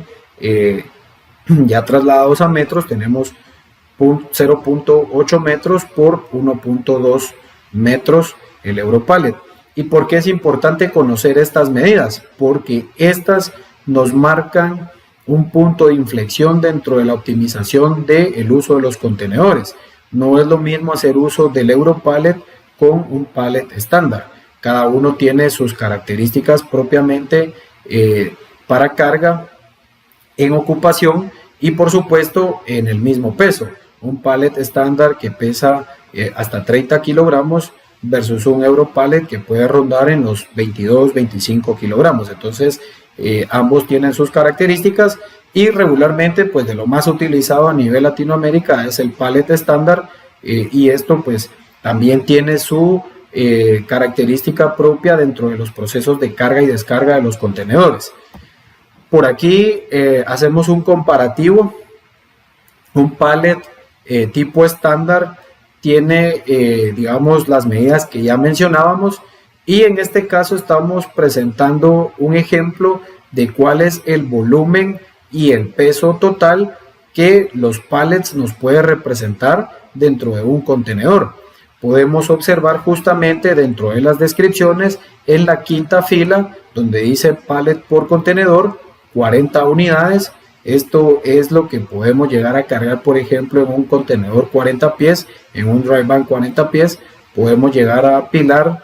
ya trasladados a metros, tenemos 0.8 metros por 1.2 metros el Europallet. ¿Y por qué es importante conocer estas medidas? Porque estas nos marcan un punto de inflexión dentro de la optimización del uso de los contenedores. No es lo mismo hacer uso del Europallet con un pallet estándar. Cada uno tiene sus características propiamente para carga, en ocupación y por supuesto en el mismo peso. Un pallet estándar que pesa hasta 30 kilogramos versus un Europallet que puede rondar en los 22-25 kilogramos. Entonces ambos tienen sus características y regularmente pues de lo más utilizado a nivel Latinoamérica es el pallet estándar, y esto pues también tiene su característica propia dentro de los procesos de carga y descarga de los contenedores. Por aquí hacemos un comparativo. Un pallet tipo estándar tiene digamos las medidas que ya mencionábamos, y en este caso estamos presentando un ejemplo de cuál es el volumen y el peso total que los pallets nos puede representar dentro de un contenedor. Podemos observar justamente dentro de las descripciones en la quinta fila donde dice pallet por contenedor 40 unidades. Esto es lo que podemos llegar a cargar, por ejemplo, en un contenedor 40 pies, en un dry van 40 pies, podemos llegar a apilar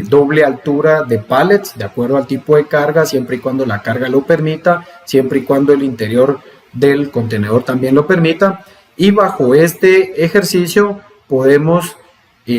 doble altura de pallets de acuerdo al tipo de carga, siempre y cuando la carga lo permita, siempre y cuando el interior del contenedor también lo permita. Y bajo este ejercicio podemos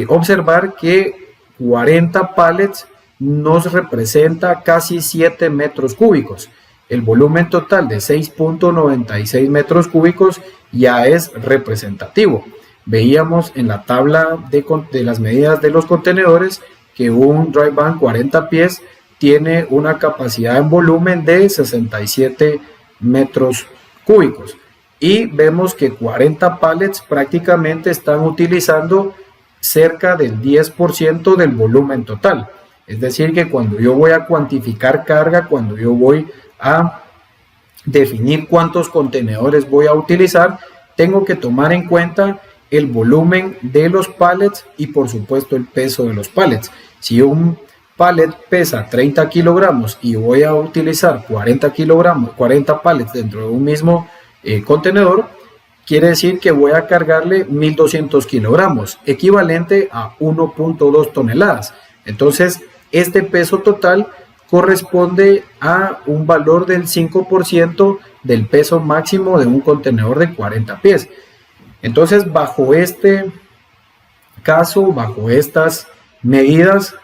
observar que 40 pallets nos representa casi 7 metros cúbicos. El volumen total de 6.96 metros cúbicos ya es representativo. Veíamos en la tabla de las medidas de los contenedores que un dry van 40 pies tiene una capacidad en volumen de 67 metros cúbicos. Y vemos que 40 pallets prácticamente están utilizando cerca del 10% del volumen total. Es decir, que cuando yo voy a cuantificar carga, cuando yo voy a definir cuántos contenedores voy a utilizar, tengo que tomar en cuenta el volumen de los pallets y por supuesto el peso de los pallets. Si un pallet pesa 30 kilogramos y voy a utilizar 40 pallets dentro de un mismo contenedor, quiere decir que voy a cargarle 1200 kilogramos, equivalente a 1.2 toneladas. Entonces, este peso total corresponde a un valor del 5% del peso máximo de un contenedor de 40 pies. Entonces, bajo este caso, bajo estas medidas,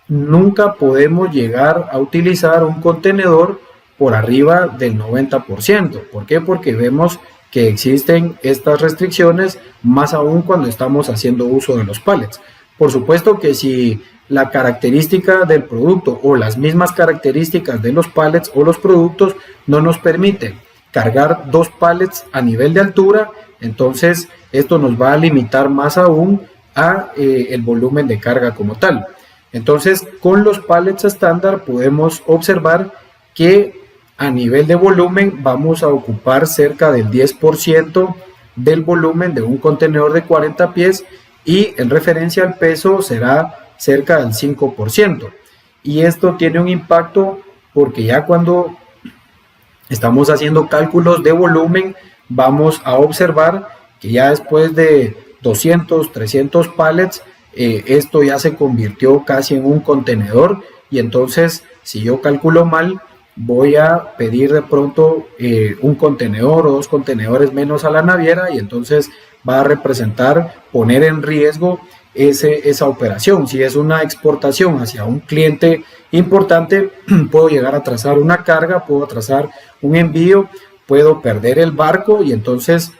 nunca podemos llegar a utilizar un contenedor por arriba del 90%. ¿Por qué? Porque vemos que existen estas restricciones, más aún cuando estamos haciendo uso de los pallets. Por supuesto que si la característica del producto o las mismas características de los pallets o los productos no nos permiten cargar 2 pallets a nivel de altura, entonces esto nos va a limitar más aún a el volumen de carga como tal. Entonces, con los pallets estándar podemos observar que a nivel de volumen vamos a ocupar cerca del 10% del volumen de un contenedor de 40 pies y en referencia al peso será cerca del 5%. Y esto tiene un impacto porque ya cuando estamos haciendo cálculos de volumen vamos a observar que ya después de 200, 300 pallets, esto ya se convirtió casi en un contenedor, y entonces si yo calculo mal voy a pedir de pronto un contenedor o 2 contenedores menos a la naviera, y entonces va a representar poner en riesgo esa operación. Si es una exportación hacia un cliente importante, puedo llegar a atrasar una carga, puedo atrasar un envío, puedo perder el barco y entonces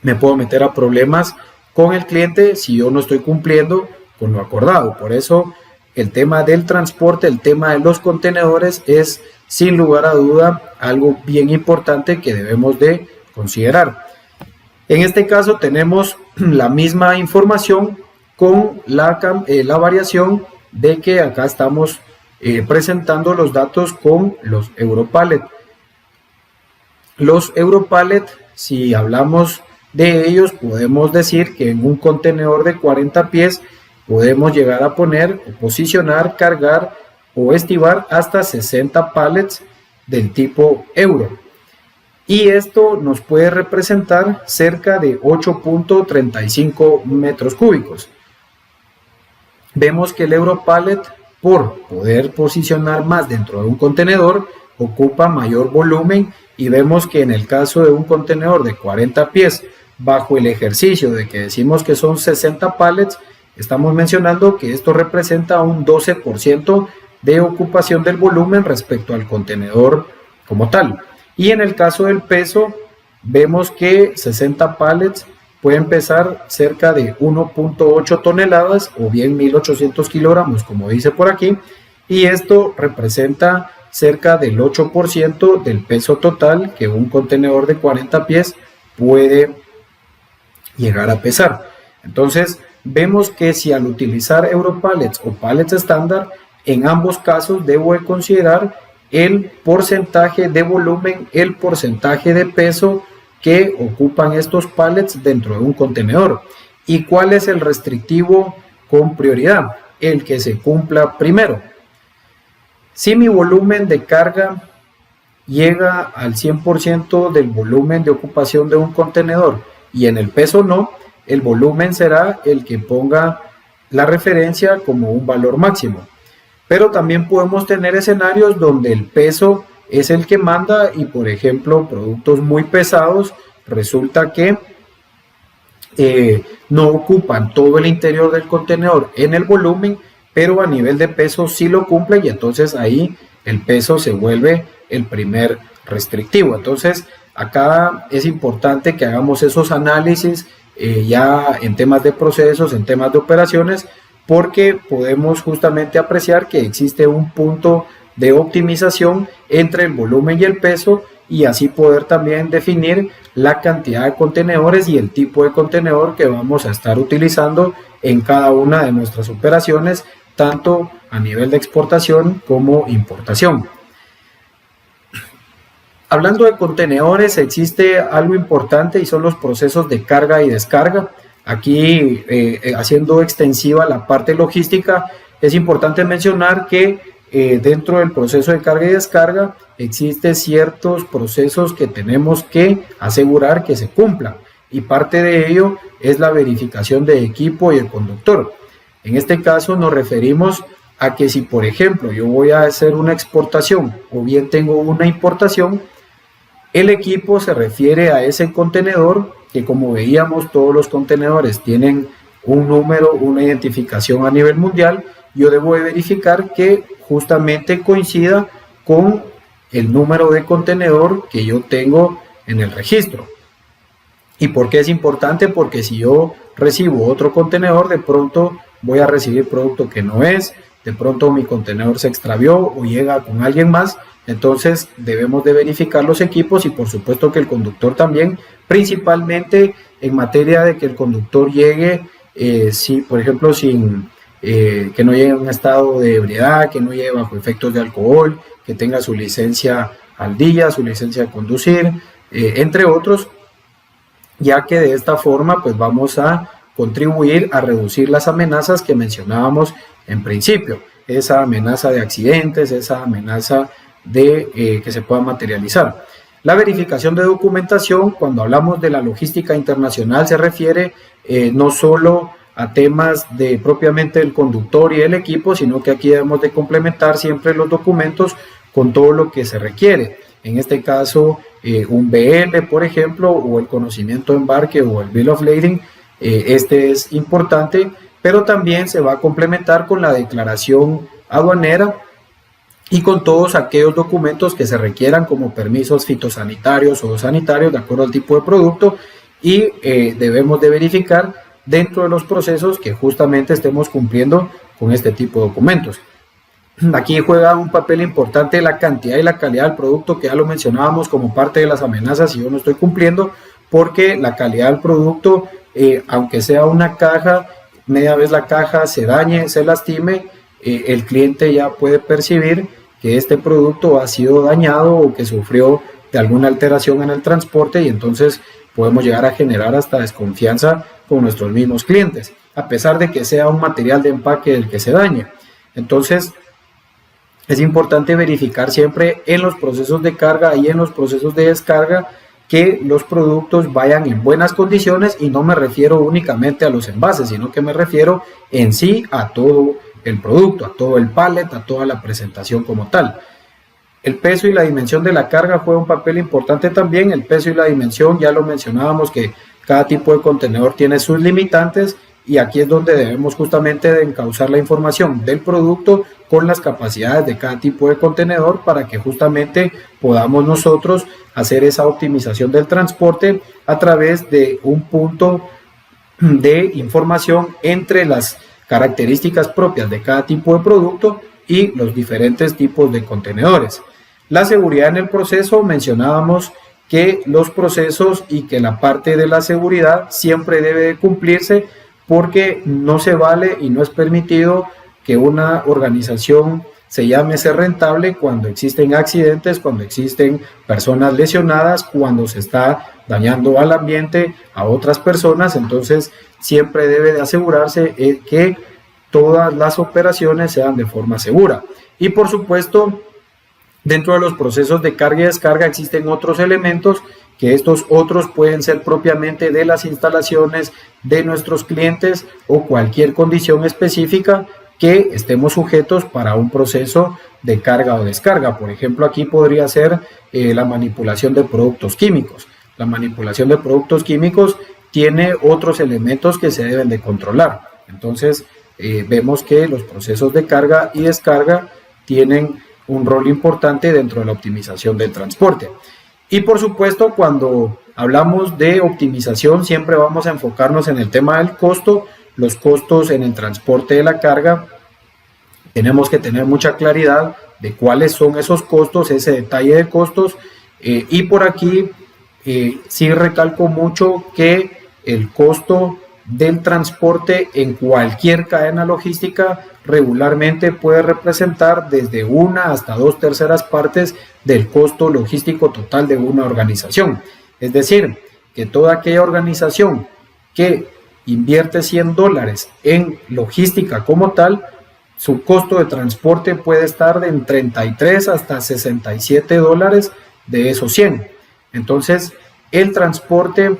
me puedo meter a problemas con el cliente si yo no estoy cumpliendo con lo acordado. Por eso el tema del transporte, el tema de los contenedores es sin lugar a duda algo bien importante que debemos de considerar. En este caso tenemos la misma información con la variación de que acá estamos presentando los datos con los Europallet. Los Europallet, si hablamos de ellos, podemos decir que en un contenedor de 40 pies podemos llegar a poner, posicionar, cargar o estibar hasta 60 pallets del tipo Euro. y esto nos puede representar cerca de 8.35 metros cúbicos. Vemos que el Europallet, por poder posicionar más dentro de un contenedor, ocupa mayor volumen, y vemos que en el caso de un contenedor de 40 pies, bajo el ejercicio de que decimos que son 60 pallets, estamos mencionando que esto representa un 12% de ocupación del volumen respecto al contenedor como tal. Y en el caso del peso, vemos que 60 pallets pueden pesar cerca de 1.8 toneladas o bien 1800 kilogramos, como dice por aquí, y esto representa cerca del 8% del peso total que un contenedor de 40 pies puede llegar a pesar. Entonces vemos que si al utilizar Europallets o pallets estándar, en ambos casos debo de considerar el porcentaje de volumen, el porcentaje de peso que ocupan estos pallets dentro de un contenedor. ¿Y cuál es el restrictivo con prioridad? El que se cumpla primero. Si mi volumen de carga llega al 100% del volumen de ocupación de un contenedor y en el peso no, el volumen será el que ponga la referencia como un valor máximo. Pero también podemos tener escenarios donde el peso es el que manda y, por ejemplo, productos muy pesados resulta que no ocupan todo el interior del contenedor en el volumen, pero a nivel de peso sí lo cumple, y entonces ahí el peso se vuelve el primer restrictivo. Entonces acá es importante que hagamos esos análisis ya en temas de procesos, en temas de operaciones, porque podemos justamente apreciar que existe un punto de optimización entre el volumen y el peso, y así poder también definir la cantidad de contenedores y el tipo de contenedor que vamos a estar utilizando en cada una de nuestras operaciones, tanto a nivel de exportación como importación. Hablando de contenedores, existe algo importante y son los procesos de carga y descarga. Aquí, haciendo extensiva la parte logística, es importante mencionar que dentro del proceso de carga y descarga existen ciertos procesos que tenemos que asegurar que se cumplan, y parte de ello es la verificación de equipo y el conductor. En este caso nos referimos a que si, por ejemplo, yo voy a hacer una exportación o bien tengo una importación, el equipo se refiere a ese contenedor que, como veíamos, todos los contenedores tienen un número, una identificación a nivel mundial. Yo debo de verificar que justamente coincida con el número de contenedor que yo tengo en el registro. ¿Y por qué es importante? Porque si yo recibo otro contenedor, de pronto voy a recibir producto que no es, de pronto mi contenedor se extravió o llega con alguien más. Entonces debemos de verificar los equipos, y por supuesto que el conductor también, principalmente en materia de que el conductor llegue, si, por ejemplo, que no llegue en un estado de ebriedad, que no llegue bajo efectos de alcohol, que tenga su licencia al día, su licencia de conducir, entre otros, ya que de esta forma pues vamos a contribuir a reducir las amenazas que mencionábamos en principio, esa amenaza de accidentes, esa amenaza de que se pueda materializar. La verificación de documentación, cuando hablamos de la logística internacional, se refiere no solo a temas de propiamente el conductor y el equipo, sino que aquí debemos de complementar siempre los documentos con todo lo que se requiere. En este caso, un BL, por ejemplo, o el conocimiento de embarque o el Bill of Lading, este es importante, pero también se va a complementar con la declaración aduanera y con todos aquellos documentos que se requieran, como permisos fitosanitarios o sanitarios de acuerdo al tipo de producto, y debemos de verificar dentro de los procesos que justamente estemos cumpliendo con este tipo de documentos. Aquí juega un papel importante la cantidad y la calidad del producto, que ya lo mencionábamos como parte de las amenazas si yo no estoy cumpliendo, porque la calidad del producto, aunque sea una caja, media vez la caja se dañe, se lastime, el cliente ya puede percibir que este producto ha sido dañado o que sufrió de alguna alteración en el transporte, y entonces podemos llegar a generar hasta desconfianza con nuestros mismos clientes, a pesar de que sea un material de empaque el que se dañe. Entonces, es importante verificar siempre en los procesos de carga y en los procesos de descarga que los productos vayan en buenas condiciones, y no me refiero únicamente a los envases, sino que me refiero en sí a todo el producto, a todo el pallet, a toda la presentación como tal. El peso y la dimensión de la carga juega un papel importante también. El peso y la dimensión, ya lo mencionábamos, que cada tipo de contenedor tiene sus limitantes, y aquí es donde debemos justamente de encauzar la información del producto con las capacidades de cada tipo de contenedor para que justamente podamos nosotros hacer esa optimización del transporte a través de un punto de información entre las características propias de cada tipo de producto y los diferentes tipos de contenedores. La seguridad en el proceso, mencionábamos que los procesos y que la parte de la seguridad siempre debe de cumplirse, porque no se vale y no es permitido que una organización se llame ser rentable cuando existen accidentes, cuando existen personas lesionadas, cuando se está dañando al ambiente, a otras personas. Entonces siempre debe de asegurarse que todas las operaciones sean de forma segura. Y por supuesto, dentro de los procesos de carga y descarga existen otros elementos, que estos otros pueden ser propiamente de las instalaciones de nuestros clientes o cualquier condición específica que estemos sujetos para un proceso de carga o descarga. Por ejemplo, aquí podría ser la manipulación de productos químicos. La manipulación de productos químicos tiene otros elementos que se deben de controlar. Entonces, vemos que los procesos de carga y descarga tienen un rol importante dentro de la optimización del transporte. Y por supuesto, cuando hablamos de optimización, siempre vamos a enfocarnos en el tema del costo. Los costos en el transporte de la carga, tenemos que tener mucha claridad de cuáles son esos costos, ese detalle de costos. Y por aquí sí recalco mucho que el costo del transporte en cualquier cadena logística regularmente puede representar desde 1 hasta 2/3 partes del costo logístico total de una organización. Es decir, que toda aquella organización que invierte $100 en logística como tal, su costo de transporte puede estar de en 33 hasta $67 de esos 100. Entonces, el transporte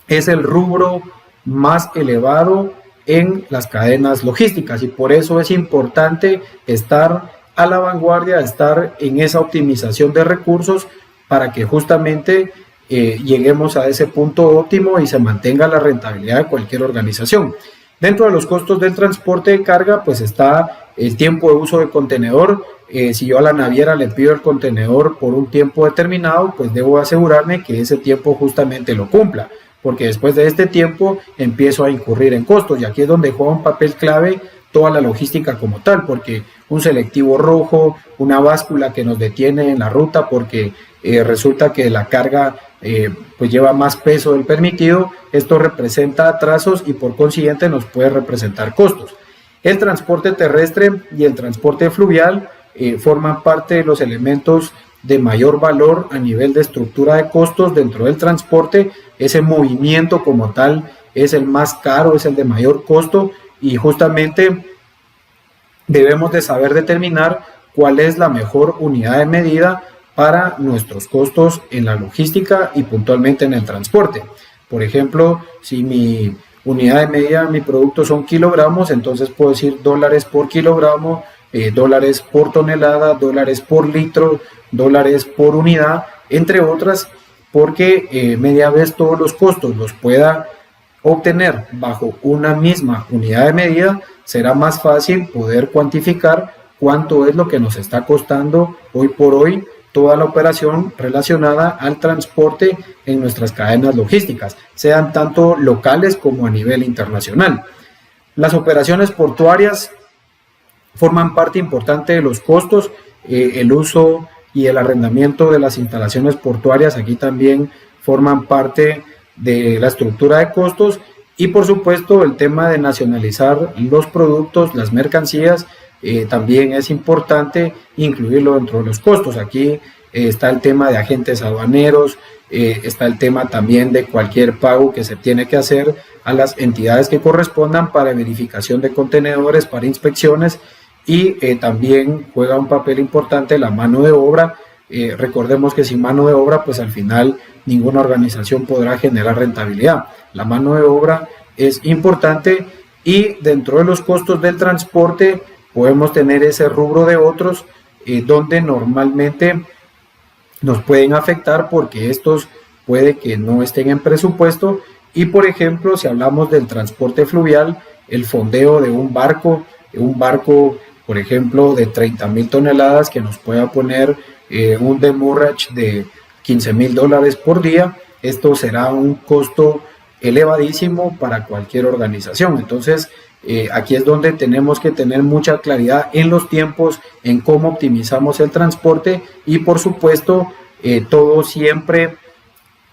es el rubro más elevado en las cadenas logísticas, y por eso es importante estar a la vanguardia, estar en esa optimización de recursos para que justamente lleguemos a ese punto óptimo y se mantenga la rentabilidad de cualquier organización. Dentro de los costos del transporte de carga, pues está el tiempo de uso de contenedor. Si yo a la naviera le pido el contenedor por un tiempo determinado, pues debo asegurarme que ese tiempo justamente lo cumpla, porque después de este tiempo empiezo a incurrir en costos, y aquí es donde juega un papel clave toda la logística como tal, porque un selectivo rojo, una báscula que nos detiene en la ruta porque resulta que la carga pues lleva más peso del permitido, esto representa atrasos y por consiguiente nos puede representar costos. El transporte terrestre y el transporte fluvial forman parte de los elementos de mayor valor a nivel de estructura de costos dentro del transporte. Ese movimiento como tal es el más caro, es el de mayor costo, y justamente debemos de saber determinar cuál es la mejor unidad de medida para nuestros costos en la logística y puntualmente en el transporte. Por ejemplo, si mi unidad de medida de mi producto son kilogramos, entonces puedo decir dólares por kilogramo, dólares por tonelada, dólares por litro, dólares por unidad, entre otras, porque media vez todos los costos los pueda obtener bajo una misma unidad de medida, será más fácil poder cuantificar cuánto es lo que nos está costando hoy por hoy toda la operación relacionada al transporte en nuestras cadenas logísticas, sean tanto locales como a nivel internacional. Las operaciones portuarias forman parte importante de los costos, el uso y el arrendamiento de las instalaciones portuarias aquí también forman parte de la estructura de costos, y por supuesto el tema de nacionalizar los productos, las mercancías, también es importante incluirlo dentro de los costos. Aquí está el tema de agentes aduaneros, está el tema también de cualquier pago que se tiene que hacer a las entidades que correspondan para verificación de contenedores, para inspecciones, y también juega un papel importante la mano de obra. Recordemos que sin mano de obra, pues al final ninguna organización podrá generar rentabilidad. La mano de obra es importante y dentro de los costos del transporte podemos tener ese rubro de otros donde normalmente nos pueden afectar porque estos puede que no estén en presupuesto. Y por ejemplo, si hablamos del transporte fluvial, el fondeo de un barco, por ejemplo, de 30,000 toneladas que nos pueda poner un demurrage de $15,000 por día, esto será un costo elevadísimo para cualquier organización. Entonces, aquí es donde tenemos que tener mucha claridad en los tiempos, en cómo optimizamos el transporte y por supuesto, todo siempre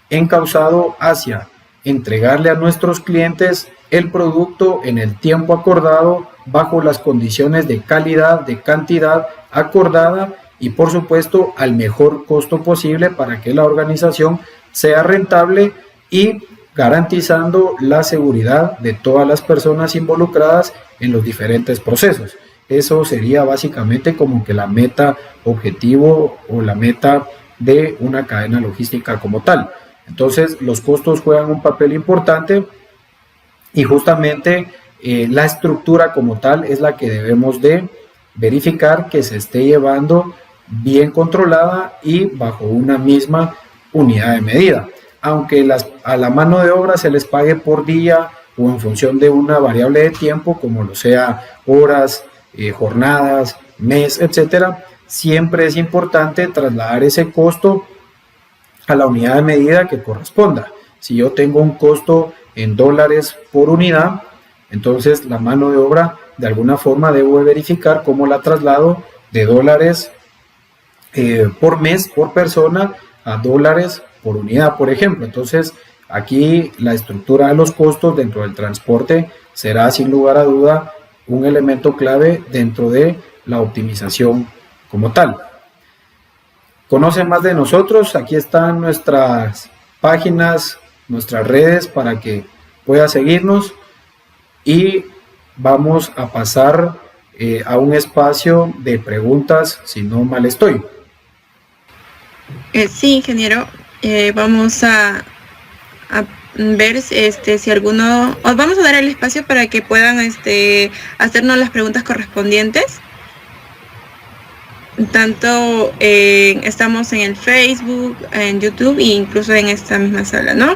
encauzado hacia entregarle a nuestros clientes el producto en el tiempo acordado, bajo las condiciones de calidad, de cantidad acordada y por supuesto al mejor costo posible para que la organización sea rentable y garantizando la seguridad de todas las personas involucradas en los diferentes procesos. Eso sería básicamente como que la meta objetivo o la meta de una cadena logística como tal. Entonces los costos juegan un papel importante y justamente la estructura como tal es la que debemos de verificar que se esté llevando bien controlada y bajo una misma unidad de medida. Aunque a la mano de obra se les pague por día o en función de una variable de tiempo, como lo sea horas, jornadas, mes, etcétera, siempre es importante trasladar ese costo a la unidad de medida que corresponda. Si yo tengo un costo en dólares por unidad, entonces la mano de obra de alguna forma debo verificar cómo la traslado de dólares por mes, por persona, a dólares por unidad, por ejemplo. Entonces aquí la estructura de los costos dentro del transporte será sin lugar a duda un elemento clave dentro de la optimización como tal. Conocen más de nosotros, aquí están nuestras páginas, nuestras redes para que pueda seguirnos y vamos a pasar a un espacio de preguntas si no mal estoy. Sí, ingeniero, vamos a ver si alguno, os vamos a dar el espacio para que puedan hacernos las preguntas correspondientes. Tanto estamos en el Facebook, en YouTube e incluso en esta misma sala, ¿no?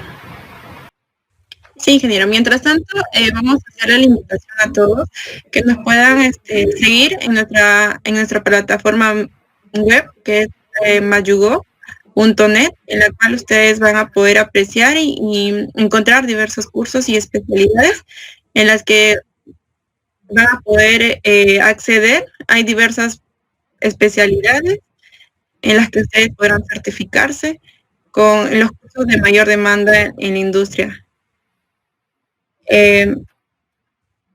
Sí, ingeniero. Mientras tanto, vamos a hacer la invitación a todos que nos puedan seguir en nuestra plataforma web, que es mayugo.net, en la cual ustedes van a poder apreciar y encontrar diversos cursos y especialidades en las que van a poder acceder. Hay diversas especialidades en las que ustedes podrán certificarse con los cursos de mayor demanda en la industria.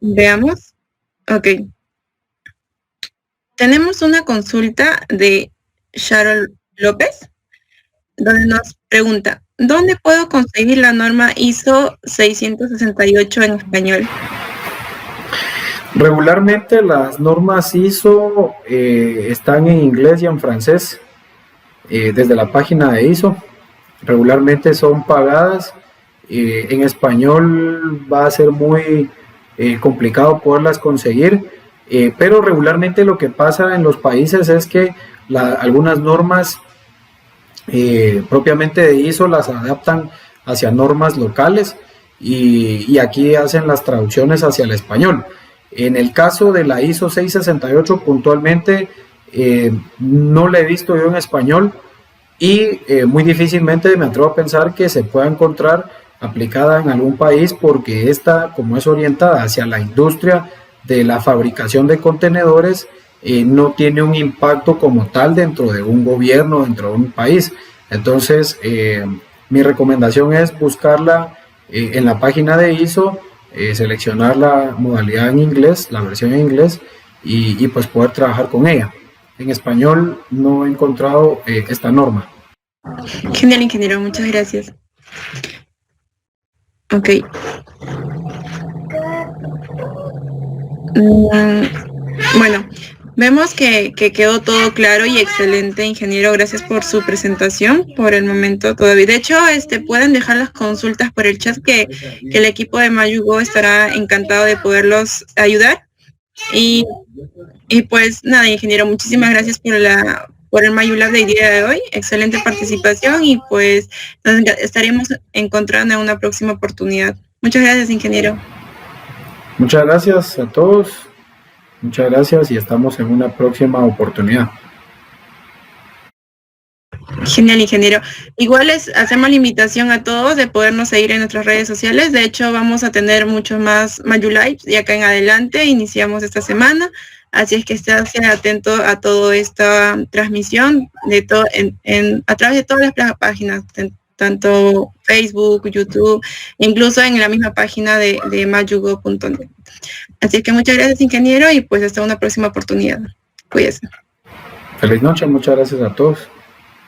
Veamos. Ok. Tenemos una consulta de Sharon López, donde nos pregunta, ¿dónde puedo conseguir la norma ISO 668 en español? Regularmente las normas ISO están en inglés y en francés desde la página de ISO. Regularmente son pagadas. En español va a ser muy complicado poderlas conseguir, pero regularmente lo que pasa en los países es que algunas normas propiamente de ISO las adaptan hacia normas locales y aquí hacen las traducciones hacia el español. En el caso de la ISO 668 puntualmente no la he visto yo en español y muy difícilmente me atrevo a pensar que se pueda encontrar aplicada en algún país porque esta, como es orientada hacia la industria de la fabricación de contenedores, no tiene un impacto como tal dentro de un gobierno, dentro de un país. Entonces mi recomendación es buscarla en la página de ISO, seleccionar la modalidad en inglés, la versión en inglés y pues poder trabajar con ella. En español no he encontrado esta norma. Genial, ingeniero, muchas gracias. Ok. Bueno, Vemos que quedó todo claro y excelente, ingeniero. Gracias por su presentación. Por el momento todavía. De hecho, pueden dejar las consultas por el chat que el equipo de Mayugo estará encantado de poderlos ayudar. Y pues nada, ingeniero, muchísimas gracias por el Mayulab de día de hoy. Excelente participación y pues nos estaremos encontrando en una próxima oportunidad. Muchas gracias, ingeniero. Muchas gracias a todos. Muchas gracias y estamos en una próxima oportunidad. Genial, ingeniero. Igual hacemos la invitación a todos de podernos seguir en nuestras redes sociales. De hecho, vamos a tener muchos más Mayulives y acá en adelante iniciamos esta semana. Así es que estén atentos a toda esta transmisión a través de todas las páginas, tanto Facebook, YouTube, incluso en la misma página de mayugo.net. Así que muchas gracias, ingeniero, y pues hasta una próxima oportunidad. Cuídense. Feliz noche, muchas gracias a todos.